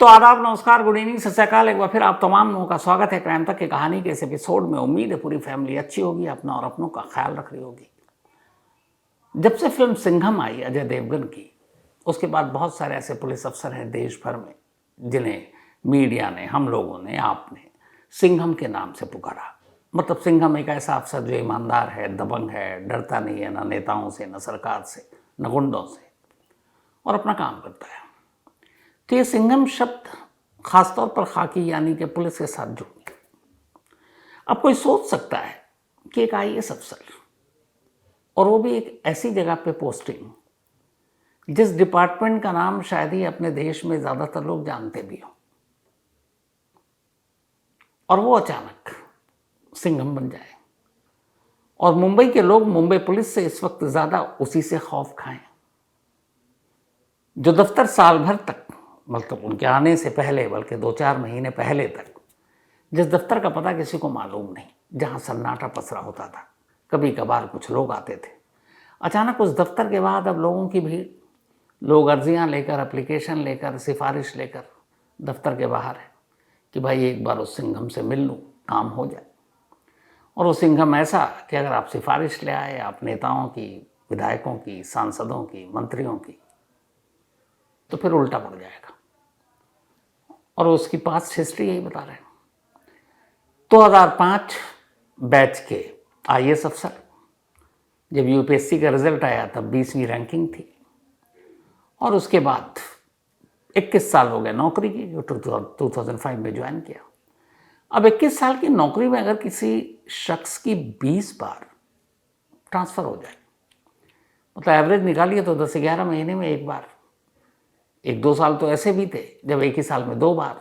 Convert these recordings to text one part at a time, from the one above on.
तो आदाब, नमस्कार, गुड इवनिंग, सत श्री अकाल। एक बार फिर आप तमाम लोगों का स्वागत है क्राइम तक की कहानी के इस एपिसोड में। उम्मीद है पूरी फैमिली अच्छी होगी, अपना और अपनों का ख्याल रख रही होगी। जब से फिल्म सिंघम आई अजय देवगन की, उसके बाद बहुत सारे ऐसे पुलिस अफसर हैं देश भर में जिन्हें मीडिया ने, हम लोगों ने, आपने सिंघम के नाम से पुकारा। मतलब सिंघम एक ऐसा अफसर जो ईमानदार है, दबंग है, डरता नहीं है न नेताओं से, न सरकार से, न गुंडों से, और अपना काम करता है। तो ये सिंघम शब्द खासतौर पर खाकी यानी कि पुलिस के साथ जुड़ गया। अब कोई सोच सकता है कि एक आईएएस अफसर, और वो भी एक ऐसी जगह पे पोस्टिंग जिस डिपार्टमेंट का नाम शायद ही अपने देश में ज़्यादातर लोग जानते भी हों, और वो अचानक सिंघम बन जाए। और मुंबई के लोग मुंबई पुलिस से इस वक्त ज़्यादा उसी से खौफ खाएं जो दफ्तर साल भर तक, मतलब उनके आने से पहले, बल्कि 2-4 महीने पहले तक, जिस दफ्तर का पता किसी को मालूम नहीं, जहां सन्नाटा पसरा होता था, कभी कभार कुछ लोग आते थे, अचानक उस दफ्तर के बाद अब लोगों की भीड़, लोग अर्जियां लेकर, एप्लीकेशन लेकर, सिफारिश लेकर दफ्तर के बाहर है कि भाई एक बार उस सिंघम से मिल लूँ, काम हो जाए। और वो सिंघम ऐसा कि अगर आप सिफारिश ले आए, आप नेताओं की, विधायकों की, सांसदों की, मंत्रियों की, तो फिर उल्टा पड़ जाएगा। और उसकी पास्ट हिस्ट्री यही बता रहे हैं। 2005 बैच के आईएएस अफसर, जब यूपीएससी का रिजल्ट आया तब 20वीं रैंकिंग थी, और उसके बाद 21 साल हो गए नौकरी की, जो 2005 में ज्वाइन किया। अब 21 साल की नौकरी में अगर किसी शख्स की 20 बार ट्रांसफ़र हो जाए, मतलब एवरेज निकालिए तो 10-11 महीने में एक बार, 1-2 साल तो ऐसे भी थे जब एक ही साल में 2 बार,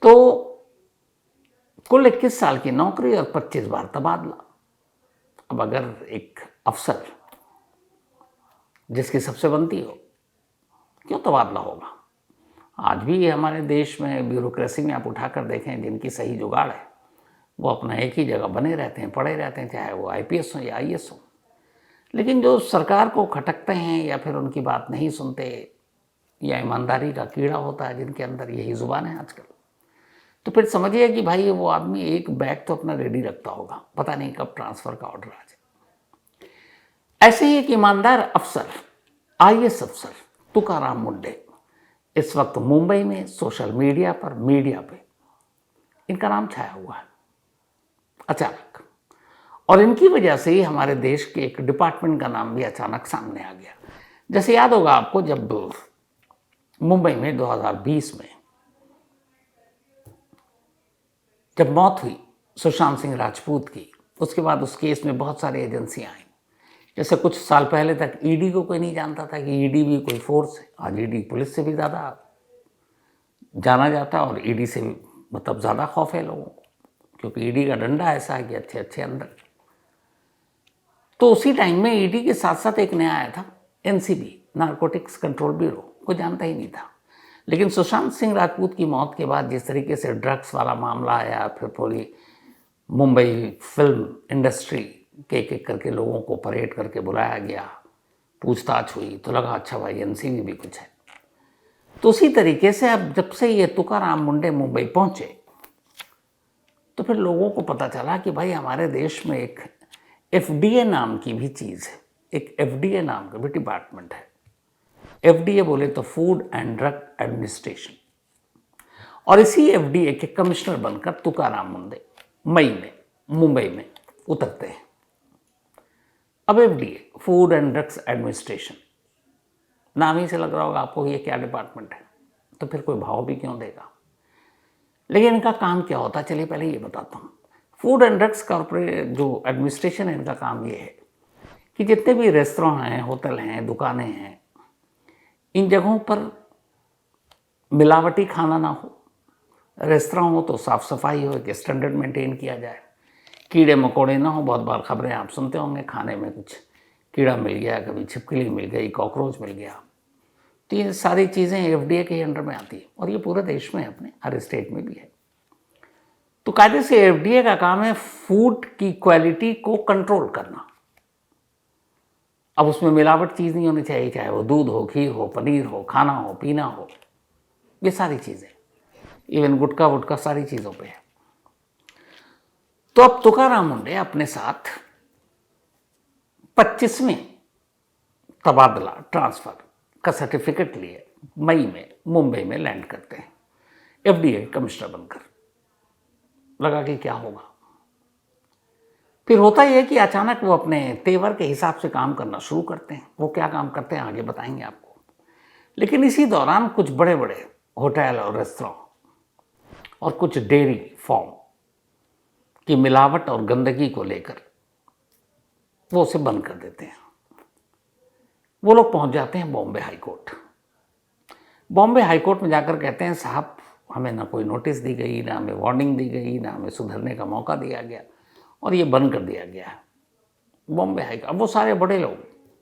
तो कुल 21 साल की नौकरी और 25 बार तबादला। अब अगर एक अफसर जिसकी सबसे बनती हो, क्यों तबादला होगा? आज भी हमारे देश में ब्यूरोक्रेसी में आप उठाकर देखें, जिनकी सही जुगाड़ है वो अपना एक ही जगह बने रहते हैं, पड़े रहते हैं, चाहे वो आईपीएस हो या आईएएस हो। लेकिन जो सरकार को खटकते हैं या फिर उनकी बात नहीं सुनते, या ईमानदारी का कीड़ा होता है जिनके अंदर, यही जुबान है आजकल, तो फिर समझिए कि भाई वो आदमी एक बैग तो अपना रेडी रखता होगा, पता नहीं कब ट्रांसफ़र का ऑर्डर आ जाए। ऐसे ही एक ईमानदार अफसर, आईएएस अफसर तुकाराम मुंडे, इस वक्त मुंबई में सोशल मीडिया पर, मीडिया पे इनका नाम छाया हुआ है अचानक। और इनकी वजह से ही हमारे देश के एक डिपार्टमेंट का नाम भी अचानक सामने आ गया। जैसे याद होगा आपको, जब मुंबई में 2020 में जब मौत हुई सुशांत सिंह राजपूत की, उसके बाद उस केस में बहुत सारी एजेंसियां आई। जैसे कुछ साल पहले तक ईडी को कोई नहीं जानता था कि ईडी भी कोई फोर्स है। आज ईडी पुलिस से भी ज़्यादा जाना जाता है, और ईडी से भी मतलब ज़्यादा खौफ है लोगों को, क्योंकि ईडी का डंडा ऐसा है कि अच्छे अच्छे अंदर। तो उसी टाइम में ईडी के साथ साथ एक नया आया था एनसीबी, नारकोटिक्स कंट्रोल ब्यूरो, कोई जानता ही नहीं था। लेकिन सुशांत सिंह राजपूत की मौत के बाद जिस तरीके से ड्रग्स वाला मामला आया, फिर पूरी मुंबई फिल्म इंडस्ट्री के एक करके लोगों को परेड करके बुलाया गया, पूछताछ हुई, तो लगा अच्छा भाई एनसीबी भी कुछ है। तो उसी तरीके से अब जब से ये तुकाराम मुंडे मुंबई पहुंचे, तो फिर लोगों को पता चला कि भाई हमारे देश में एक एफडीए नाम की भी चीज़ है, एक एफडीए नाम का भी डिपार्टमेंट है। एफडीए बोले तो फूड एंड ड्रग एडमिनिस्ट्रेशन। और इसी एफडीए के कमिश्नर बनकर तुकाराम मुंडे मई में मुंबई में उतरते हैं। अब FDA, food and drugs administration, नाम ही से लग रहा होगा आपको ये क्या डिपार्टमेंट है, तो फिर कोई भाव भी क्यों देगा। लेकिन इनका काम क्या होता है, चलिए पहले ये बताता हूँ। फूड एंड ड्रग्स कॉर्पोरेट जो एडमिनिस्ट्रेशन है, इनका काम ये है कि जितने भी रेस्तरां हैं, होटल हैं, दुकानें हैं, इन जगहों पर मिलावटी खाना ना हो, रेस्तरां हो तो साफ़ सफाई हो, एक स्टैंडर्ड मेंटेन किया जाए, कीड़े मकोड़े ना हो। बहुत बार खबरें आप सुनते होंगे, खाने में कुछ कीड़ा मिल गया, कभी छिपकली मिल गई, कॉकरोच मिल गया। तो ये सारी चीज़ें एफडीए के अंडर में आती है, और ये पूरे देश में है, अपने हर स्टेट में भी है। तो कायदे से एफडीए का काम है फूड की क्वालिटी को कंट्रोल करना। अब उसमें मिलावट चीज़ नहीं होनी चाहिए, चाहे वो दूध हो, घी हो, पनीर हो, खाना हो, पीना हो, ये सारी चीज़ें, इवन गुटखा वुटखा सारी चीज़ों पे है। तो अब तुकाराम मुंडे अपने साथ 25वें तबादला ट्रांसफ़र का सर्टिफिकेट लिए मई में मुंबई में लैंड करते हैं एफडीए कमिश्नर बनकर। लगा कि क्या होगा। फिर होता ही है कि अचानक वो अपने तेवर के हिसाब से काम करना शुरू करते हैं। वो क्या काम करते हैं आगे बताएंगे आपको। लेकिन इसी दौरान कुछ बड़े बड़े होटल और रेस्तरां और कुछ डेयरी फार्म की मिलावट और गंदगी को लेकर वो उसे बंद कर देते हैं। वो लोग पहुंच जाते हैं Bombay high court. Bombay high court में जाकर कहते हैं साहब हमें ना कोई नोटिस दी गई, ना हमें वार्निंग दी गई, ना हमें सुधरने का मौका दिया गया और ये बंद कर दिया गया है। बॉम्बे हाई कोर्ट, अब वो सारे बड़े लोग,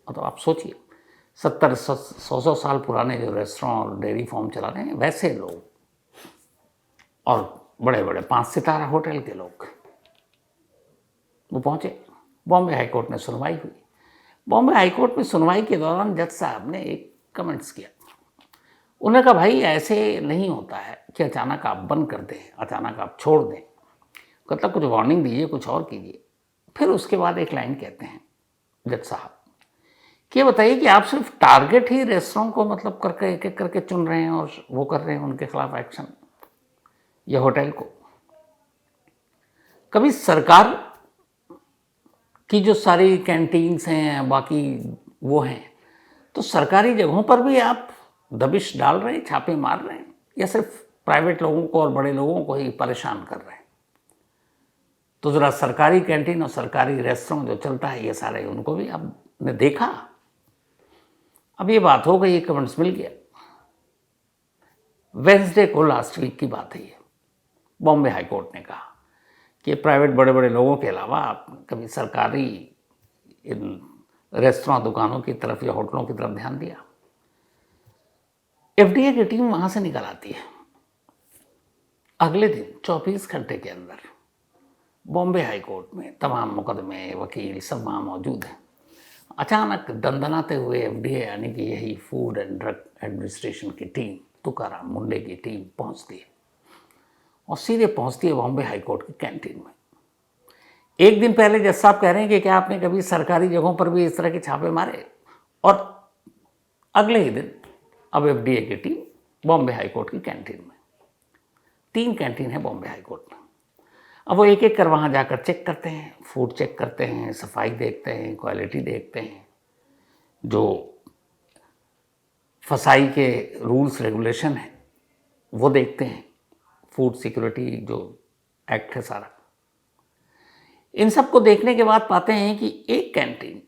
तो आप सोचिए 70-100 साल पुराने जो रेस्टोरेंट और डेयरी फार्म चला रहे हैं वैसे लोग और बड़े बड़े 5 सितारा होटल के लोग वो पहुंचे। बॉम्बे हाई कोर्ट में सुनवाई हुई। बॉम्बे हाई कोर्ट में सुनवाई के दौरान जज साहब ने एक कमेंट्स किया। उन्होंने कहा भाई ऐसे नहीं होता है कि अचानक आप बंद कर दें, अचानक आप छोड़ दें, मतलब कुछ वार्निंग दीजिए, कुछ और कीजिए। फिर उसके बाद एक लाइन कहते हैं जज साहब कि बताइए कि आप सिर्फ टारगेट ही रेस्टोरेंट को मतलब करके एक एक करके चुन रहे हैं और वो कर रहे हैं उनके खिलाफ एक्शन, या होटल को। कभी सरकार की जो सारी कैंटीन्स हैं बाकी वो हैं, तो सरकारी जगहों पर भी आप दबिश डाल रहे हैं, छापे मार रहे हैं, या सिर्फ प्राइवेट लोगों को और बड़े लोगों को ही परेशान कर रहे हैं? तो ज़रा सरकारी कैंटीन और सरकारी रेस्टोरेंट जो चलता है ये सारे उनको भी आपने देखा। अब ये बात हो गई, कमेंट्स मिल गया। वेंसडे को लास्ट वीक की बात है ये। बॉम्बे हाई कोर्ट ने कहा कि प्राइवेट बड़े बड़े लोगों के अलावा आप कभी सरकारी इन रेस्टोरेंट दुकानों की तरफ या होटलों की तरफ ध्यान दिया? एफडीए की टीम वहां से निकल आती है। अगले दिन 24 घंटे के अंदर बॉम्बे हाई कोर्ट में तमाम मुकदमे, वकील सब वहाँ मौजूद हैं। अचानक दंदनाते हुए एफडीए यानी कि यही फूड एंड ड्रग एडमिनिस्ट्रेशन की टीम, तुकाराम मुंडे की टीम पहुँचती है और सीधे पहुँचती है बॉम्बे हाई कोर्ट की कैंटीन में। एक दिन पहले जज साहब कह रहे हैं कि क्या आपने कभी सरकारी जगहों पर भी इस तरह के छापे मारे? और अगले ही दिन अब एफडीए की टीम बॉम्बे हाई कोर्ट की कैंटीन में। 3 कैंटीन है बॉम्बे हाई कोर्ट में। अब वो एक एक कर वहाँ जाकर चेक करते हैं, फूड चेक करते हैं, सफाई देखते हैं, क्वालिटी देखते हैं, जो फसाई के रूल्स रेगुलेशन हैं वो देखते हैं, फूड सिक्योरिटी जो एक्ट है सारा। इन सब को देखने के बाद पाते हैं कि एक कैंटीन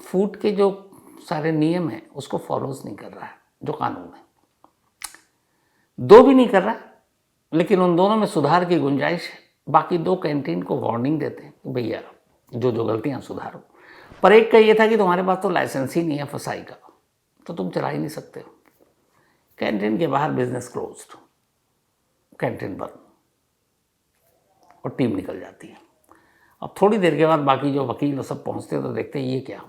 फूड के जो सारे नियम हैं उसको फॉलोज नहीं कर रहा है, जो कानून है। 2 भी नहीं कर रहा, लेकिन उन दोनों में सुधार की गुंजाइश है। बाकी 2 कैंटीन को वार्निंग देते हैं कि भैया जो जो गलतियां सुधारो। पर एक का ये था कि तुम्हारे पास तो लाइसेंस ही नहीं है फसाई का, तो तुम चला ही नहीं सकते हो। कैंटीन के बाहर बिजनेस क्लोज्ड, कैंटीन बंद और टीम निकल जाती है। अब थोड़ी देर के बाद बाकी जो वकील और सब पहुंचते हैं तो देखते हैं ये क्या,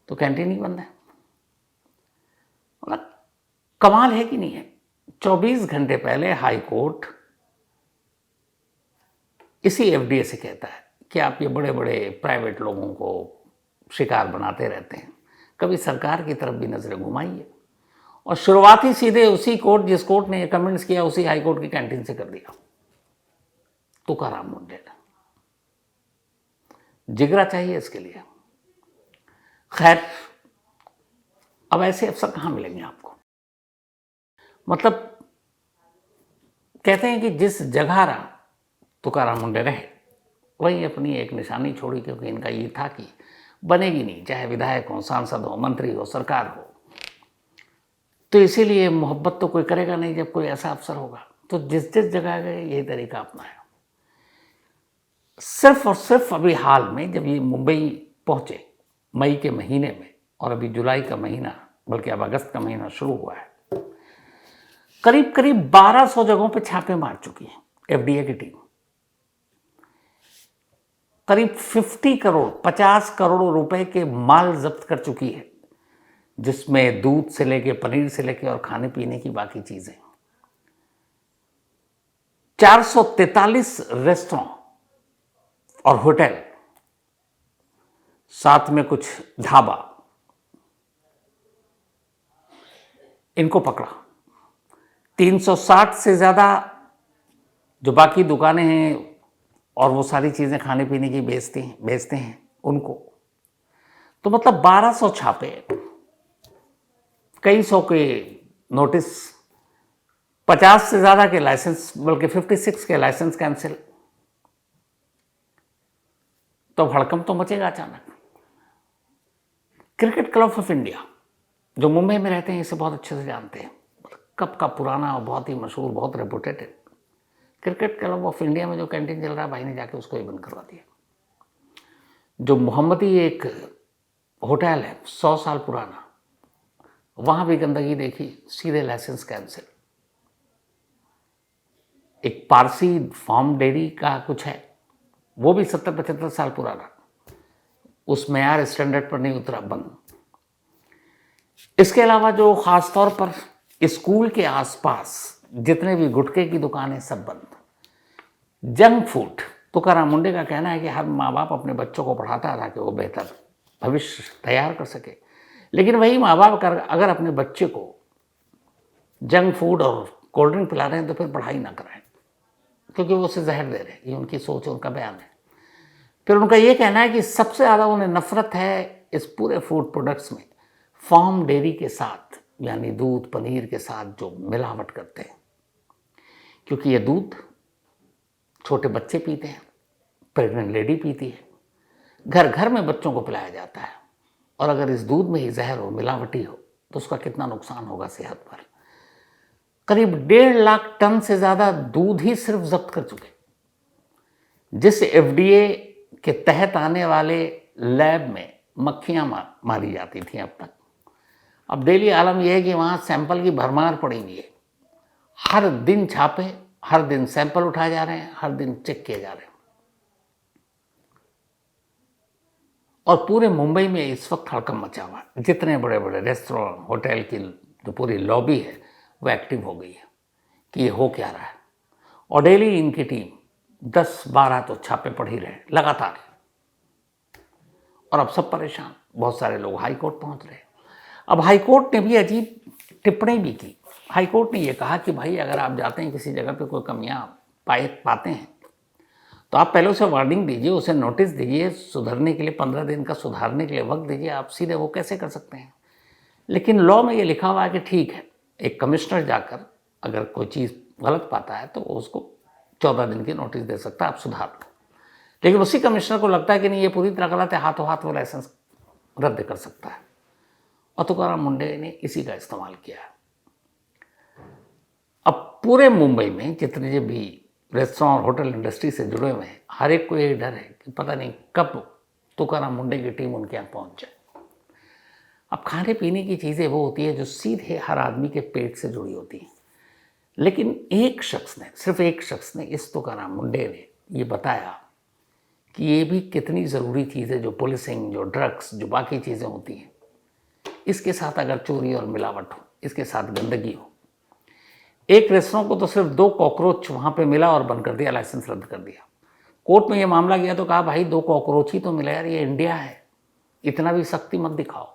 तो कैंटीन ही बंद है। मतलब कमाल है कि नहीं है। 24 घंटे पहले हाई कोर्ट इसी एफडीए से कहता है कि आप ये बड़े बड़े प्राइवेट लोगों को शिकार बनाते रहते हैं, कभी सरकार की तरफ भी नजरें घुमाइए। और शुरुआत ही सीधे उसी कोर्ट, जिस कोर्ट ने ये कमेंट्स किया, उसी हाई कोर्ट की कैंटीन से कर दिया। तुकाराम मुंडे ने जिगरा चाहिए इसके लिए। खैर, अब ऐसे अफसर कहाँ मिलेंगे आपको? मतलब कहते हैं कि जिस जगह तुकाराम मुंडे रहे वही अपनी एक निशानी छोड़ी, क्योंकि इनका ये था कि बनेगी नहीं, चाहे विधायक हो, सांसद हो, मंत्री हो, सरकार हो। तो इसीलिए मोहब्बत तो कोई करेगा नहीं जब कोई ऐसा अफसर होगा। तो जिस जिस जगह गए यही तरीका अपनाया। सिर्फ और सिर्फ अभी हाल में जब ये मुंबई पहुंचे मई के महीने में, और अभी जुलाई का महीना, बल्कि अब अगस्त का महीना शुरू हुआ है, करीब करीब 1200 जगहों पे छापे मार चुकी है एफडीए की टीम। करीब 50 करोड़ रुपए के माल जब्त कर चुकी है, जिसमें दूध से लेके पनीर से लेके और खाने पीने की बाकी चीजें। 443 रेस्टोरेंट और होटल, साथ में कुछ ढाबा, इनको पकड़ा। 360 से ज्यादा जो बाकी दुकानें हैं और वो सारी चीजें खाने पीने की बेचते हैं उनको। तो मतलब 1200 छापे, कई सौ के नोटिस, 50 से ज्यादा के लाइसेंस, बल्कि 56 के लाइसेंस कैंसिल। तो हड़कंप तो मचेगा अचानक। क्रिकेट क्लब ऑफ इंडिया, जो मुंबई में रहते हैं, इसे बहुत अच्छे से जानते हैं, कब का पुराना और बहुत ही मशहूर, बहुत reputed cricket club of India में जो कैंटीन चल रहा है, भाई ने जाके उसको ही बंद करवा दिया। जो मोहम्मदी एक होटल है 100 साल पुराना, वहां भी गंदगी देखी, सीधे लाइसेंस कैंसिल। एक पारसी फार्म डेयरी का कुछ है, वो भी 70-75 साल पुराना, उस मेयार स्टैंडर्ड पर नहीं उतरा, बंद। इसके अलावा जो खासतौर पर स्कूल के आसपास जितने भी गुटखे की दुकानें, सब बंद। जंक फूड, तुकाराम मुंडे का कहना है कि हर माँ बाप अपने बच्चों को पढ़ाता है ताकि वो बेहतर भविष्य तैयार कर सके, लेकिन वही माँ बाप अगर अपने बच्चे को जंक फूड और कोल्ड ड्रिंक पिला रहे हैं तो फिर पढ़ाई ना कराएं, क्योंकि वो उसे जहर दे रहे हैं। ये उनकी सोच, उनका बयान है। फिर उनका ये कहना है कि सबसे ज़्यादा उन्हें नफरत है इस पूरे फूड प्रोडक्ट्स में फार्म डेयरी के साथ, यानी दूध पनीर के साथ जो मिलावट करते हैं, क्योंकि ये दूध छोटे बच्चे पीते हैं, प्रेग्नेंट लेडी पीती है, घर घर में बच्चों को पिलाया जाता है। और अगर इस दूध में ही जहर हो, मिलावटी हो, तो उसका कितना नुकसान होगा सेहत पर। करीब 1.5 लाख टन से ज़्यादा दूध ही सिर्फ जब्त कर चुके, जिस एफडीए के तहत आने वाले लैब में मक्खियां मारी जाती थी अब तक। अब डेली आलम यह है कि वहाँ सैंपल की भरमार पड़ी हुई है, हर दिन छापे, हर दिन सैंपल उठाए जा रहे हैं, हर दिन चेक किए जा रहे हैं। और पूरे मुंबई में इस वक्त हड़कंप मचा हुआ है। जितने बड़े बड़े रेस्टोरेंट, होटल की जो पूरी लॉबी है वो एक्टिव हो गई है कि ये हो क्या रहा है। और डेली इनकी टीम 10-12 तो छापे पड़ ही रहे लगातार। और अब सब परेशान, बहुत सारे लोग हाई कोर्ट पहुंच रहे। अब हाई कोर्ट ने भी अजीब टिप्पणी भी की। हाई कोर्ट ने यह कहा कि भाई अगर आप जाते हैं किसी जगह पे कोई कमियां पाते हैं तो आप पहले उसे वार्निंग दीजिए, उसे नोटिस दीजिए, सुधरने के लिए 15 दिन का सुधारने के लिए वक्त दीजिए। आप सीधे वो कैसे कर सकते हैं? लेकिन लॉ में ये लिखा हुआ है कि ठीक है, एक कमिश्नर जाकर अगर कोई चीज़ गलत पाता है तो वो उसको 14 दिन की नोटिस दे सकता है, आप सुधार लो। लेकिन उसी कमिश्नर को लगता है कि नहीं ये पूरी तरह गलत है, हाथों हाथ वो लाइसेंस रद्द कर सकता है। और तुकाराम मुंडे ने इसी का इस्तेमाल किया। अब पूरे मुंबई में जितने भी रेस्टोरेंट और होटल इंडस्ट्री से जुड़े हुए हैं, हर एक को ये डर है कि पता नहीं कब तुकाराम मुंडे की टीम उनके यहाँ पहुँच जाए। अब खाने पीने की चीज़ें वो होती है जो सीधे हर आदमी के पेट से जुड़ी होती हैं। लेकिन एक शख्स ने, सिर्फ एक शख्स ने, इस तुकाराम मुंडे ने ये बताया कि ये भी कितनी ज़रूरी चीज़ है, जो पुलिसिंग, जो ड्रग्स, जो बाकी चीज़ें होती हैं, इसके साथ अगर चोरी और मिलावट हो, इसके साथ गंदगी हो। एक रेस्टोरेंट को तो सिर्फ 2 कॉकरोच वहाँ पे मिला और बंद कर दिया, लाइसेंस रद्द कर दिया। कोर्ट में ये मामला गया तो कहा भाई 2 कॉकरोच ही तो मिला यार, ये इंडिया है, इतना भी सख्ती मत दिखाओ।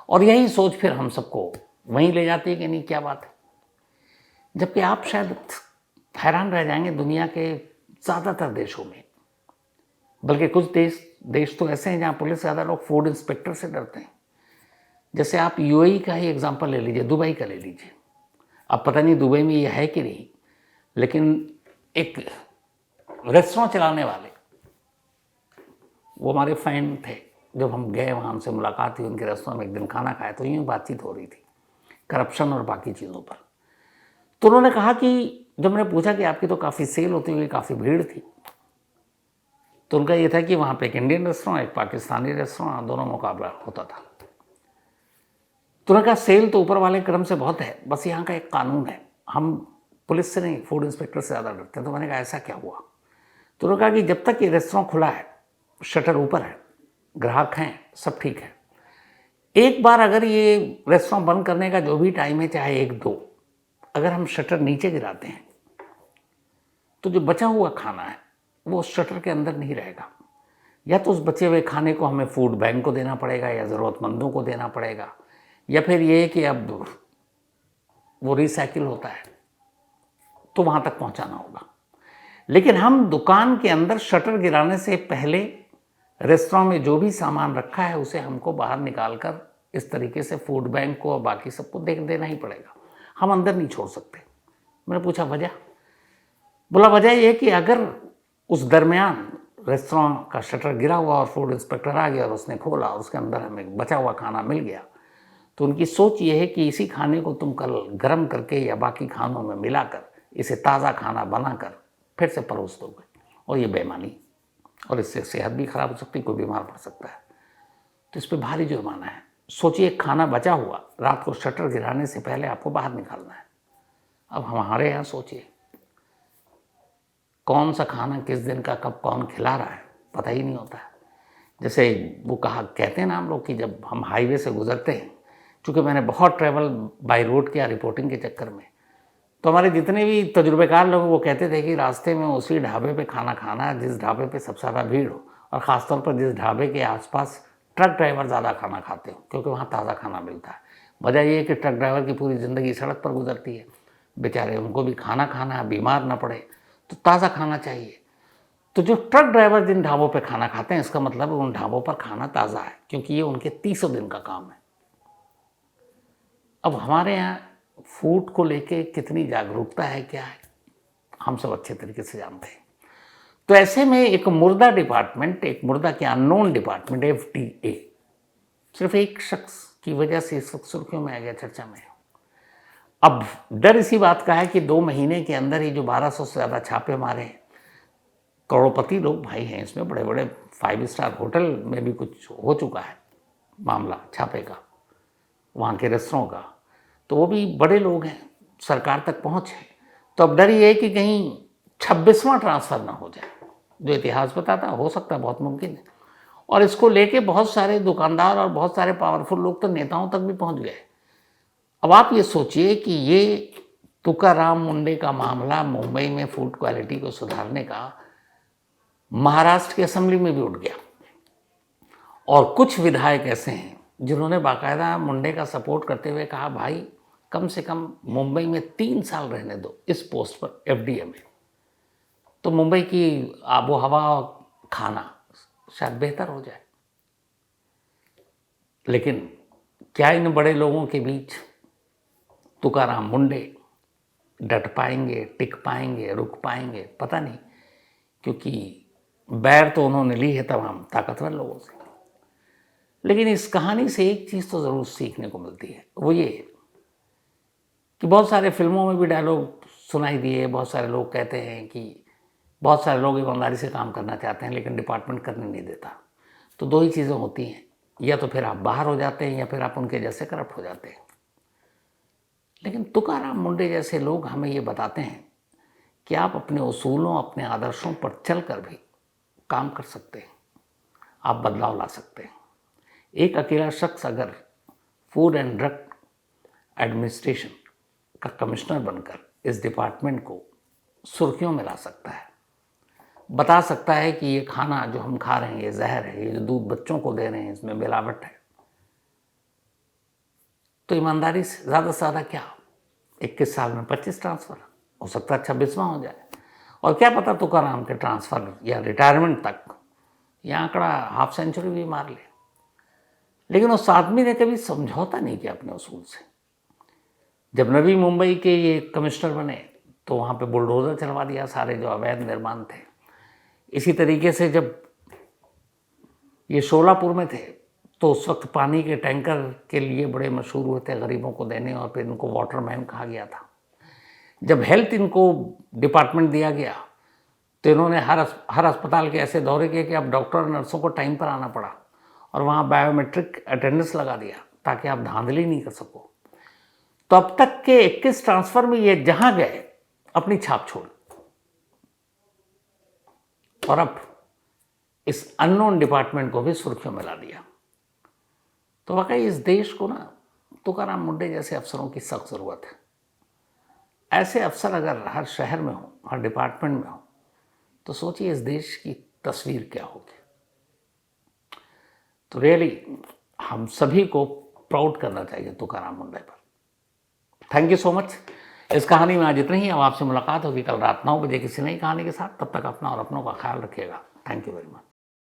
और यही सोच फिर हम सबको वहीं ले जाती है कि नहीं क्या बात है। जबकि आप शायद हैरान रह जाएंगे, दुनिया के ज़्यादातर देशों में, बल्कि कुछ देश तो ऐसे हैं जहाँ पुलिस से ज़्यादा लोग फूड इंस्पेक्टर से डरते हैं। जैसे आप यूएई का ही एग्जांपल ले लीजिए, दुबई का ले लीजिए। अब पता नहीं दुबई में ये है कि नहीं, लेकिन एक रेस्टोरेंट चलाने वाले, वो हमारे फ्रेंड थे, जब हम गए वहाँ हमसे मुलाकात हुई, उनके रेस्टोरेंट में एक दिन खाना खाया तो यूँ बातचीत हो रही थी करप्शन और बाकी चीज़ों पर। तो उन्होंने कहा कि जब मैंने पूछा कि आपकी तो काफ़ी सेल होती हुई, काफ़ी भीड़ थी, तो उनका ये था कि वहाँ पे एक इंडियन रेस्टोरेंट, एक पाकिस्तानी रेस्टोरेंट, दोनों मुकाबला होता था। तो उन्होंने कहा सेल तो ऊपर वाले क्रम से बहुत है, बस यहाँ का एक कानून है, हम पुलिस से नहीं फूड इंस्पेक्टर से ज़्यादा डरते हैं। तो मैंने कहा ऐसा क्या हुआ? तो उन्होंने कहा कि जब तक ये रेस्टोरेंट खुला है, शटर ऊपर है, ग्राहक हैं, सब ठीक है, एक बार अगर ये रेस्टोरेंट बंद करने का जो भी टाइम है, चाहे 1-2, अगर हम शटर नीचे गिराते हैं तो जो बचा हुआ खाना है वो उस शटर के अंदर नहीं रहेगा। या तो उस बचे हुए खाने को हमें फूड बैंक को देना पड़ेगा या ज़रूरतमंदों को देना पड़ेगा, या फिर ये कि अब वो रिसाइकिल होता है तो वहाँ तक पहुँचाना होगा। लेकिन हम दुकान के अंदर शटर गिराने से पहले रेस्टोरेंट में जो भी सामान रखा है उसे हमको बाहर निकाल कर इस तरीके से फूड बैंक को और बाकी सबको देना ही पड़ेगा, हम अंदर नहीं छोड़ सकते। मैंने पूछा वजह? बोला वजह यह कि अगर उस दरमियान रेस्टोरेंट का शटर गिरा हुआ और फूड इंस्पेक्टर आ गया और उसने खोला और उसके अंदर हमें बचा हुआ खाना मिल गया, तो उनकी सोच ये है कि इसी खाने को तुम कल गर्म करके या बाकी खानों में मिलाकर इसे ताज़ा खाना बनाकर फिर से परोस दोगे, और ये बेईमानी, और इससे सेहत भी खराब हो सकती है, कोई बीमार पड़ सकता है। तो इस पर भारी जुर्माना है। सोचिए खाना बचा हुआ रात को शटर गिराने से पहले आपको बाहर निकालना है। अब हमारे यहाँ सोचिए कौन सा खाना किस दिन का कब कौन खिला रहा है पता ही नहीं होता है। जैसे वो कहते हैं ना हम लोग कि जब हम हाईवे से गुजरते हैं, चूँकि मैंने बहुत ट्रैवल बाय रोड किया रिपोर्टिंग के चक्कर में, तो हमारे जितने भी तजुर्बेकार लोग वो कहते थे कि रास्ते में उसी ढाबे पे खाना खाना जिस ढाबे पे सबसे ज़्यादा भीड़ हो, और ख़ासतौर पर जिस ढाबे के आसपास ट्रक ड्राइवर ज़्यादा खाना खाते हो, क्योंकि वहाँ ताज़ा खाना मिलता है। वजह ये है कि ट्रक ड्राइवर की पूरी ज़िंदगी सड़क पर गुजरती है, बेचारे उनको भी खाना खाना है, बीमार ना पड़े, तो ताज़ा खाना चाहिए। तो जो ट्रक ड्राइवर जिन ढाबों पर खाना खाते हैं, इसका मतलब उन ढाबों पर खाना ताज़ा है, क्योंकि ये उनके 30 दिन का काम है। अब हमारे यहाँ फूड को लेके कितनी जागरूकता है क्या है, हम सब अच्छे तरीके से जानते हैं। तो ऐसे में एक मुर्दा डिपार्टमेंट, एक मुर्दा के अननोन डिपार्टमेंट FDA, सिर्फ एक शख्स की वजह से इस वक्त सुर्खियों में आ गया, चर्चा में। अब डर इसी बात का है कि 2 महीने के अंदर ही जो 1200 से ज़्यादा छापे मारे हैं, करोड़पति लोग भाई हैं इसमें, बड़े बड़े 5 स्टार होटल में भी कुछ हो चुका है मामला छापे का, वहाँ के रेस्टोरेंट का, तो वो भी बड़े लोग हैं, सरकार तक पहुँच है। तो अब डर ये है कि कहीं 26वां ट्रांसफ़र ना हो जाए, जो इतिहास बताता हो सकता है, बहुत मुमकिन है। और इसको लेके बहुत सारे दुकानदार और बहुत सारे पावरफुल लोग तो नेताओं तक भी पहुँच गए। अब आप ये सोचिए कि ये तुकाराम मुंडे का मामला मुंबई में फूड क्वालिटी को सुधारने का महाराष्ट्र की असेंबली में भी उठ गया, और कुछ विधायक ऐसे हैं जिन्होंने बाकायदा मुंडे का सपोर्ट करते हुए कहा भाई कम से कम मुंबई में 3 साल रहने दो इस पोस्ट पर FDA में, तो मुंबई की आबो हवा और खाना शायद बेहतर हो जाए। लेकिन क्या इन बड़े लोगों के बीच तुकाराम मुंडे डट पाएंगे, टिक पाएंगे, रुक पाएंगे, पता नहीं, क्योंकि बैर तो उन्होंने ली है तमाम ताकतवर लोगों से। लेकिन इस कहानी से एक चीज़ तो ज़रूर सीखने को मिलती है, वो ये कि बहुत सारे फिल्मों में भी डायलॉग सुनाई दिए, बहुत सारे लोग कहते हैं कि बहुत सारे लोग ईमानदारी से काम करना चाहते हैं लेकिन डिपार्टमेंट करने नहीं देता। तो 2 ही चीज़ें होती हैं, या तो फिर आप बाहर हो जाते हैं या फिर आप उनके जैसे करप्ट हो जाते हैं। लेकिन तुकाराम मुंडे जैसे लोग हमें ये बताते हैं कि आप अपने उसूलों, अपने आदर्शों पर चल कर भी काम कर सकते हैं, आप बदलाव ला सकते हैं। एक अकेला शख्स अगर फूड एंड ड्रग एडमिनिस्ट्रेशन का कमिश्नर बनकर इस डिपार्टमेंट को सुर्खियों में ला सकता है, बता सकता है कि ये खाना जो हम खा रहे हैं ये जहर है, ये जो दूध बच्चों को दे रहे हैं इसमें मिलावट है, तो ईमानदारी से ज़्यादा क्या 21 साल में 25 ट्रांसफ़र, हो सकता है 26वां हो जाए, और क्या पता तुकाराम के ट्रांसफ़र या रिटायरमेंट तक ये आंकड़ा हाफ सेंचुरी भी मार ले। लेकिन उस आदमी ने कभी समझौता नहीं किया अपने उसूल से। जब नवी मुंबई के ये कमिश्नर बने तो वहाँ पे बुलडोज़र चलवा दिया सारे जो अवैध निर्माण थे। इसी तरीके से जब ये शोलापुर में थे तो उस वक्त पानी के टैंकर के लिए बड़े मशहूर हुए थे गरीबों को देने, और फिर इनको वाटरमैन कहा गया था। जब हेल्थ इनको डिपार्टमेंट दिया गया तो इन्होंने हर अस्पताल के ऐसे दौरे किए कि अब डॉक्टर और नर्सों को टाइम पर आना पड़ा, और वहाँ बायोमेट्रिक अटेंडेंस लगा दिया ताकि आप धांधली नहीं कर सको। तो अब तक के 21 ट्रांसफ़र में ये जहाँ गए अपनी छाप छोड़ी, और अब इस अननोन डिपार्टमेंट को भी सुर्खियों में ला दिया। तो वाकई इस देश को ना तुकाराम मुंडे जैसे अफसरों की सख्त ज़रूरत है। ऐसे अफसर अगर हर शहर में हो, हर डिपार्टमेंट में हो, तो सोचिए इस देश की तस्वीर क्या होगी। तो रियली हम सभी को प्राउड करना चाहिए तुकाराम मुंडे पर। Thank you so much. इस कहानी में आज इतना ही। अब आपसे मुलाकात होगी कल रात 9 बजे किसी नई कहानी के साथ। तब तक अपना और अपनों का ख्याल रखिएगा। Thank you very much.